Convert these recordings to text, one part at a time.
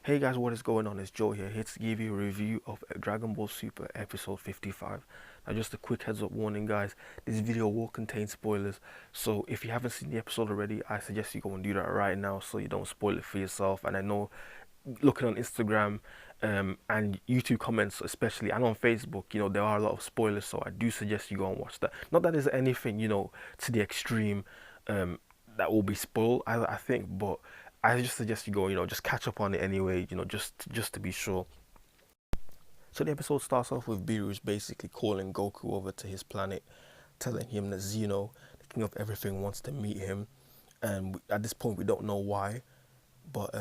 Hey guys, what is going on? It's Joe here to give you a review of Dragon Ball Super episode 55. Now just a quick heads up warning guys, this video will contain spoilers, so if you haven't seen the episode already, I suggest you go and do that right now so you don't spoil it for yourself. And I know looking on Instagram and YouTube comments especially, and on Facebook, there are a lot of spoilers, so I do suggest you go and watch that. Not that there's anything, to the extreme um, that will be spoiled, I think, but I just suggest you go, just catch up on it anyway, just to be sure. So the episode starts off with Beerus basically calling Goku over to his planet, telling him that Zeno, the king of everything, wants to meet him, and at this point we don't know why. But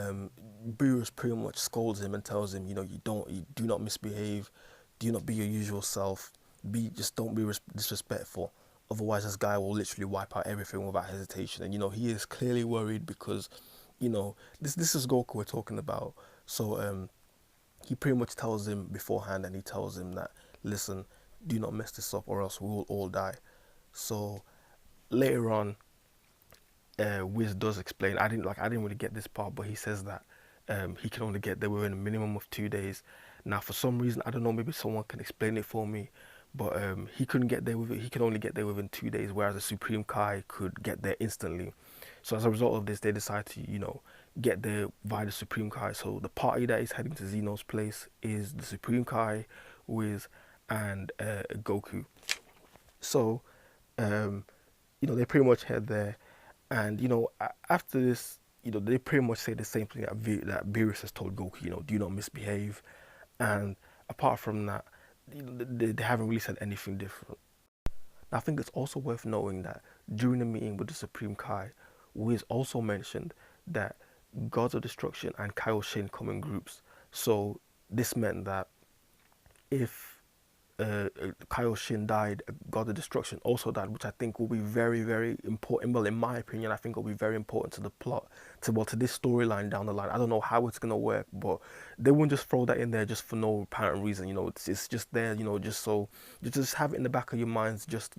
Beerus pretty much scolds him and tells him, you do not misbehave, do not be your usual self, just don't be disrespectful. Otherwise, this guy will literally wipe out everything without hesitation. And he is clearly worried because, this is Goku we're talking about. So he pretty much tells him beforehand, and he tells him that, listen, do not mess this up, or else we will all die. So later on, Wiz does explain. I didn't really get this part, but he says that he can only get there within a minimum of 2 days. Now, for some reason, I don't know, maybe someone can explain it for me, but he couldn't get there with it. He can only get there within 2 days, whereas the Supreme Kai could get there instantly. So as a result of this, they decide to, get there via the Supreme Kai. So the party that is heading to Zeno's place is the Supreme Kai, Wiz, and Goku. So, they pretty much head there, and after this, they pretty much say the same thing that Beerus has told Goku. Do not misbehave, and apart from that, they haven't really said anything different. I think it's also worth knowing that during the meeting with the Supreme Kai, Wiz also mentioned that Gods of Destruction and Kaioshin come in groups. So this meant that if Kaioshin died, God of Destruction also died, which I think will be very, very important. Well, in my opinion, I think will be very important to the plot, to this storyline down the line. I don't know how it's gonna work, but they wouldn't just throw that in there just for no apparent reason. It's just there, just so you just have it in the back of your minds, just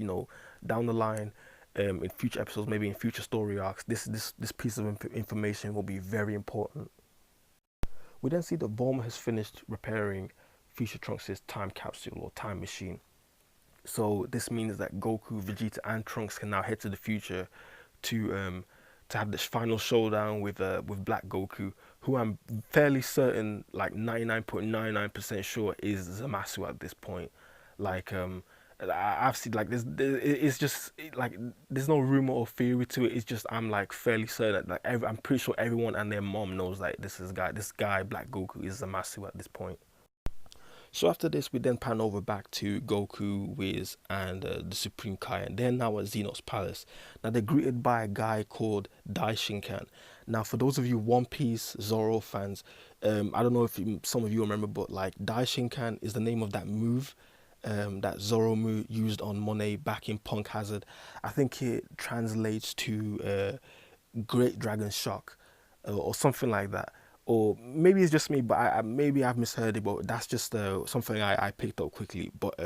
down the line. In future episodes, maybe in future story arcs, this piece of information will be very important. We then see that Bulma has finished repairing Future Trunks' time capsule or time machine. So this means that Goku, Vegeta, and Trunks can now head to the future to have this final showdown with Black Goku, who I'm fairly certain, like 99.99% sure, is Zamasu at this point. Like I've seen, like, it's just like there's no rumor or theory to it. It's just I'm like fairly certain that, like, I'm pretty sure everyone and their mom knows, like, this guy Black Goku is Zamasu at this point. So after this, we then pan over back to Goku, Wiz, and the Supreme Kai, and they're now at Xenos Palace. Now they're greeted by a guy called Daishinkan. Now, for those of you One Piece Zoro fans, I don't know if some of you remember, but like Daishinkan is the name of that move, that Zoro used on Monet back in Punk Hazard. I think it translates to Great Dragon Shock, or something like that. Or maybe it's just me, but maybe I've misheard it. But that's just something I picked up quickly. But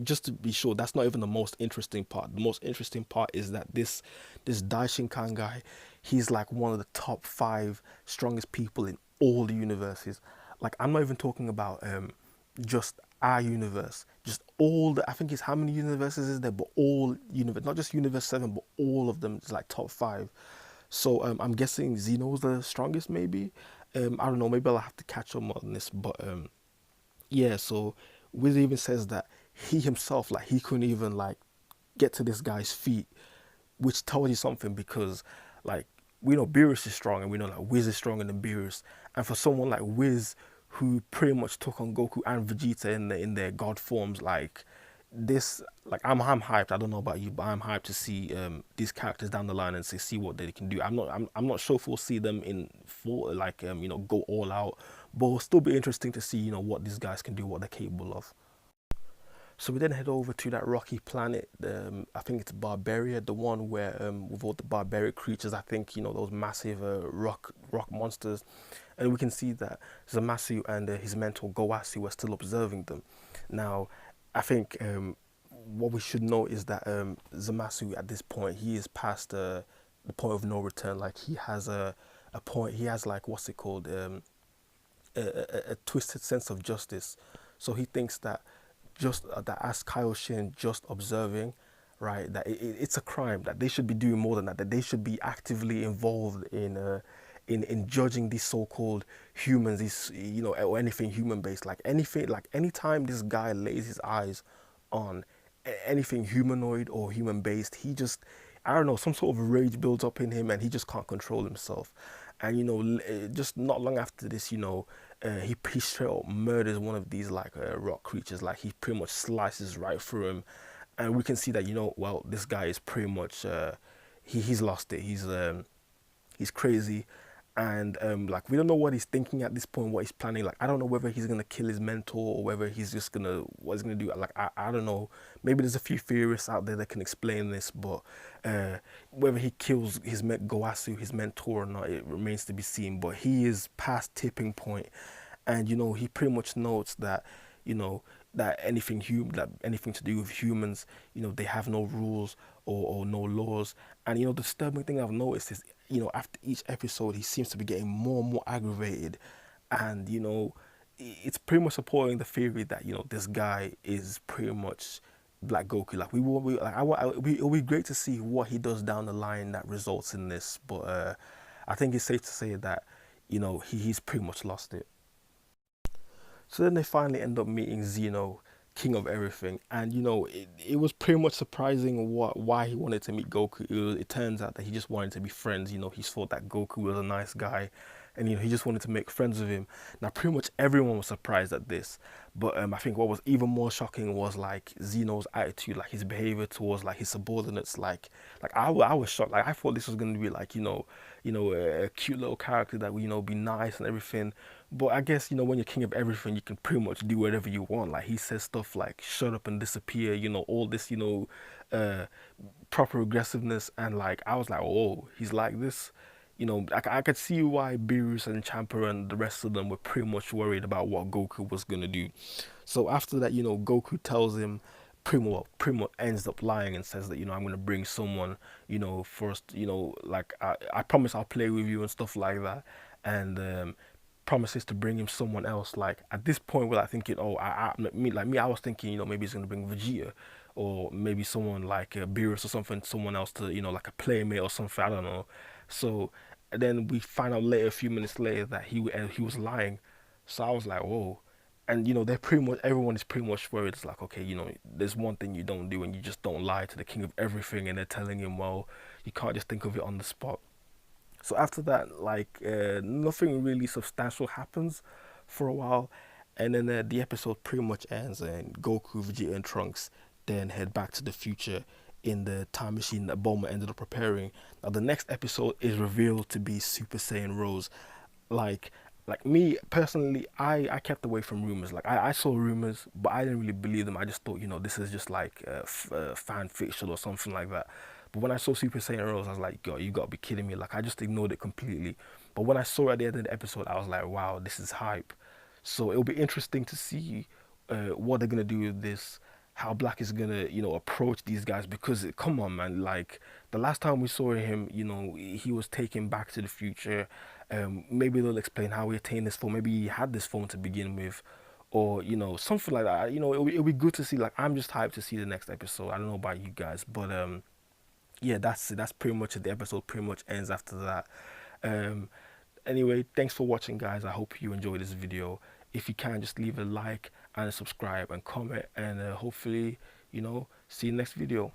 just to be sure, that's not even the most interesting part. The most interesting part is that this Daishinkan guy, he's like one of the top 5 strongest people in all the universes. Like, I'm not even talking about just our universe, just all the, I think it's, how many universes is there, but all universe, not just universe 7, but all of them is like top 5. So I'm guessing Zeno's the strongest, maybe. I don't know, maybe I'll have to catch up on this, but yeah. So Wiz even says that he himself, like, he couldn't even like get to this guy's feet, which tells you something, because, like, we know Beerus is strong, and we know that Wiz is stronger than Beerus, and for someone like Wiz, who pretty much took on Goku and Vegeta in their god forms, like this, like, I'm hyped. I don't know about you, but I'm hyped to see these characters down the line and see what they can do. I'm not sure if we'll see them in full, like, go all out, but it'll still be interesting to see what these guys can do, what they're capable of. So we then head over to that rocky planet. I think it's Barbaria, the one where with all the barbaric creatures. I think those massive rock monsters, and we can see that Zamasu and his mentor Gowasu are still observing them. Now, I think what we should know is that Zamasu at this point, he is past the point of no return. Like, he has a point. He has, like, what's it called? a twisted sense of justice. So he thinks that just that as Kaioshin just observing, right, that it's a crime, that they should be doing more than that, that they should be actively involved in judging these so-called humans, these, you know, or anything human based, like anything, like anytime this guy lays his eyes on anything humanoid or human based, he just, I don't know, some sort of rage builds up in him and he just can't control himself. And you know, just not long after this, you know, he straight up murders one of these like rock creatures. Like he pretty much slices right through him, and we can see that, you know, well, this guy is pretty much he's lost it. He's crazy, and like we don't know what he's thinking at this point, what he's planning. Like I don't know whether he's gonna kill his mentor or whether he's just gonna, what he's gonna do. Like I don't know. Maybe there's a few theorists out there that can explain this, but whether he kills his Goasu, his mentor, or not, it remains to be seen. But he is past tipping point, and you know he pretty much notes that, you know, that anything to do with humans, you know, they have no rules or no laws. And you know, the disturbing thing I've noticed is, you know, after each episode he seems to be getting more and more aggravated, and you know, it's pretty much supporting the theory that, you know, this guy is pretty much Black Goku. Like it'll be great to see what he does down the line that results in this, but I think it's safe to say that, you know, he's pretty much lost it. So then they finally end up meeting Zeno, king of everything, and you know it was pretty much surprising why he wanted to meet Goku. It turns out that he just wanted to be friends. You know, he thought that Goku was a nice guy, and you know he just wanted to make friends with him. Now pretty much everyone was surprised at this, but I think what was even more shocking was like Zeno's attitude, like his behavior towards like his subordinates. Like I was shocked. Like I thought this was going to be like, a cute little character that would, you know, be nice and everything. But I guess, you know, when you're king of everything, you can pretty much do whatever you want. Like he says stuff like "shut up and disappear," you know, all this, you know, proper aggressiveness, and like I was like, oh, he's like this. You know, I could see why Beerus and Champa and the rest of them were pretty much worried about what Goku was gonna do. So after that, you know, Goku tells him, Primo ends up lying and says that, you know, I'm gonna bring someone, you know, first, you know, like I promise I'll play with you and stuff like that, and promises to bring him someone else. Like at this point, we're like thinking, oh, I was thinking, you know, maybe he's gonna bring Vegeta, or maybe someone like Beerus or something, someone else to, you know, like a playmate or something. I don't know. So and then we find out later, a few minutes later, that he was lying. So I was like, whoa. And you know, they're pretty much everyone is pretty much worried. It's like, okay, you know, there's one thing you don't do, and you just don't lie to the king of everything. And they're telling him, well, you can't just think of it on the spot. So after that, like nothing really substantial happens for a while, and then the episode pretty much ends, and Goku, Vegeta, and Trunks then head back to the future in the time machine that Bulma ended up preparing. Now the next episode is revealed to be Super Saiyan Rose. Like like me personally, I kept away from rumors. Like I saw rumors, but I didn't really believe them. I just thought, you know, this is just like fan fiction or something like that. But when I saw Super Saiyan Rose, I was like, yo, you gotta be kidding me. Like I just ignored it completely. But when I saw it at the end of the episode, I was like, wow, this is hype. So it'll be interesting to see what they're gonna do with this, how Black is gonna, you know, approach these guys. Because come on, man, like the last time we saw him, you know, he was taken back to the future. Maybe they'll explain how he attained this phone. Maybe he had this phone to begin with, or you know, something like that. You know, it'll be good to see. Like I'm just hyped to see the next episode. I don't know about you guys, but yeah, that's pretty much it. The episode pretty much ends after that. Um, anyway, thanks for watching, guys. I hope you enjoyed this video. If you can, just leave a like and a subscribe and comment, and hopefully, you know, see you next video.